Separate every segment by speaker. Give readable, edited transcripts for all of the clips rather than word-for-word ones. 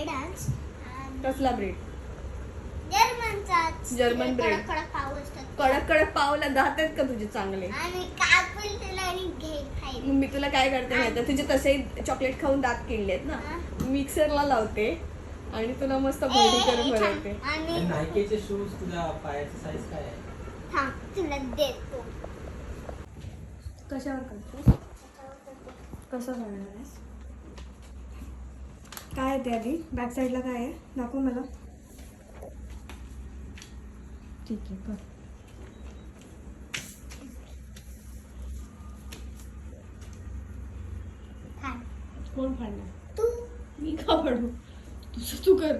Speaker 1: Bread आज.
Speaker 2: कसला bread?
Speaker 1: जर्मनचाच.
Speaker 2: German bread.
Speaker 1: कडक कडक पाव असतात.
Speaker 2: कडक कडक पावला दात आहेत का तुझे चांगले?
Speaker 1: आणि कापून त्याला आणि घे खायला.
Speaker 2: मग मी तुला काय करते माहिती, तुझे तसे चॉकलेट खाऊन दात किडलेत ना, मिक्सरला लावते आणि तुला मस्त भरडी करून बनवते.
Speaker 1: आणि
Speaker 3: नायकीचे शूज तुझ्या पायाची साईज काय आहे?
Speaker 1: थांब तुला देतो.
Speaker 2: कशावर करतो? कसं करणार आहेस? काय आहे ते आधी? बॅक साईडला काय आहे दाखव मला. ठीक आहे कर.
Speaker 1: थांब.
Speaker 2: कोण फाडणार?
Speaker 1: तू
Speaker 2: मी का फाडू? तुझं तू कर.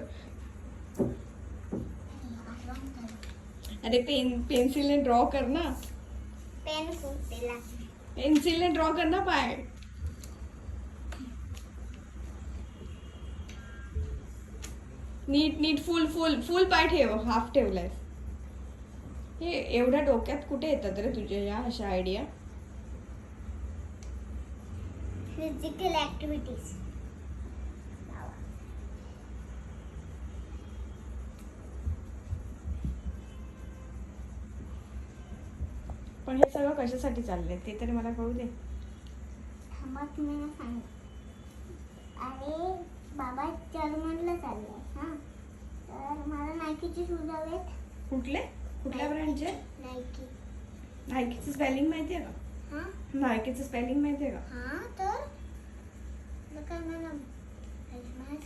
Speaker 2: अरे पेन्सिलने ड्रॉ कर ना.
Speaker 1: पेन फुटलेला.
Speaker 2: पेन्सिलने ड्रॉ कर ना पाय. नीट नीट फुल फुल फुल पाय ठेव, हाफ ठेवलाय. हे एवढ्या डोक्यात कुठे येतात रे तुझ्या या अशा आयडिया?
Speaker 1: Physical activities.
Speaker 2: पण हे सगळं कशासाठी चाललंय ते तरी मला कळू दे.
Speaker 1: थांबा तुम्ही ना सांग. अरे बाबा जर्मनला चाललंय. हा तर मला नायकीचे शूज हवेत.
Speaker 2: कुठल्या ब्रँडचे?
Speaker 1: नायकी.
Speaker 2: नायकीचं स्पेलिंग माहितीये का?
Speaker 1: हा
Speaker 2: नायकीचं स्पेलिंग माहितीये का?
Speaker 1: हा तर तुला काय मला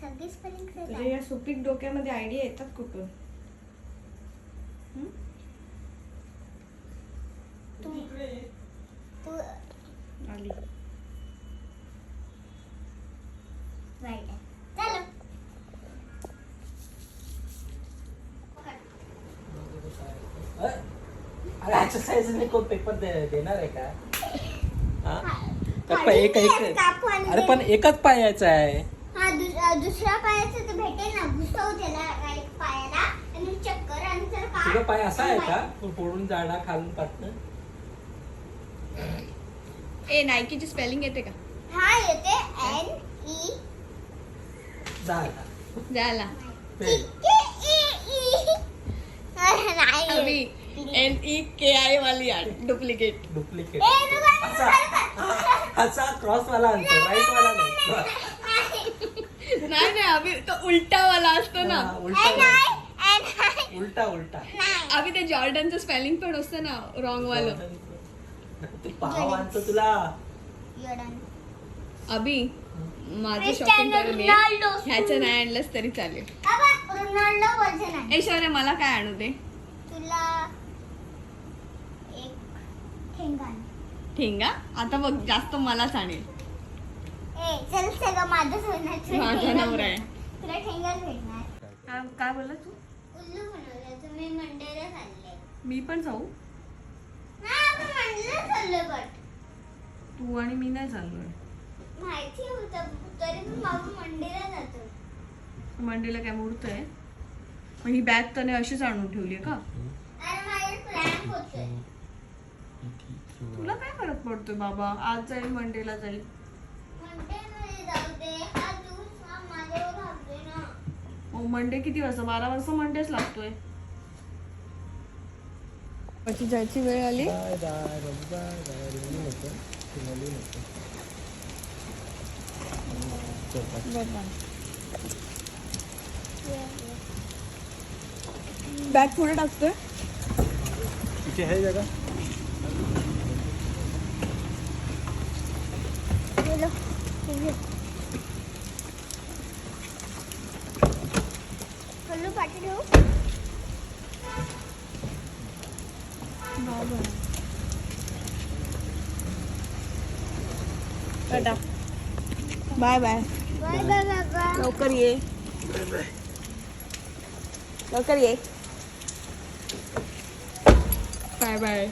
Speaker 1: सगळी स्पेलिंग
Speaker 2: तुझ्या या सुपीक डोक्यामध्ये आयडिया येतात कुठून?
Speaker 1: तू
Speaker 2: आली.
Speaker 1: राईट आहे. चलो
Speaker 3: अरे एक्सरसाइज में कोण पेपर देणार आहे का? एक अरे पण एकच पायाचा आहे.
Speaker 1: हा दुसऱ्या पायाचं तर भेटेल ना. घुसव त्याला राईट पायाला आणि चक्कर आणि जर
Speaker 3: तुझा पाय असा आहे का? फोडून जाडा खालून पाटणं.
Speaker 2: ए नायकीची स्पेलिंग येते का?
Speaker 1: हा येते NE
Speaker 2: झाला. अभी NEKI वाली डुप्लिकेट.
Speaker 3: असा क्रॉस वाला आणतो, राईट वाला नाही.
Speaker 2: नाही अभी तो उलटा वाला असतो ना.
Speaker 3: उलटा
Speaker 2: अभी ते जॉर्डनचं स्पेलिंग पण असतं ना रॉंग वालं.
Speaker 3: तू पाव आणतो तुला.
Speaker 2: अभी माझं शॉपिंग करून ये. ह्याचं नाही आणलंस तरी चालेल.
Speaker 1: रोनाल्डो वर्जन आहे.
Speaker 2: ए शौर्य मला काय आणू दे?
Speaker 1: तुला एक ठेंगा.
Speaker 2: ठेंगा? आता बघ जास्त मलाच आणेल.
Speaker 1: ए चल सगळं माझं सोन्याचं.
Speaker 2: माझा नवरा आहे.
Speaker 1: तुला ठेंगाच भेटणार.
Speaker 2: काय बोलला तू?
Speaker 1: उल्लू बनवलं. तुम्ही मंडेला चालले.
Speaker 2: मी पण जाऊ?
Speaker 1: नाही आपण मंडेला चाललोय. बट
Speaker 2: तू आणि मी नाही चाललोय.
Speaker 1: माहिती होतं तरी पण बाबू मंडेला जातो.
Speaker 2: मंडेला काय मुहूर्त आहे? मग ही बॅग त्याने अशीच आणून ठेवली का?
Speaker 1: अरे माझ्या प्लॅन होतोय.
Speaker 2: तुला काय फरक पडतोय बाबा? आज जाईल मंडेला जाईल.
Speaker 1: मंडेमध्ये जाऊ दे. हा दिवस माझ्यावर घालतोय ना.
Speaker 2: मंडे किती वाजता? 12 वाजता मंडेच लागतोय. પછી जायची वेळ आली. बॅग पुढे टाकतोय.
Speaker 3: तिथे आहे जगा.
Speaker 1: गेलो. कल्लू पाठी ठेवू.
Speaker 2: Tata. Bye bye.
Speaker 1: Bye bye बाबा.
Speaker 2: लवकर ये. लवकर ये. Bye bye.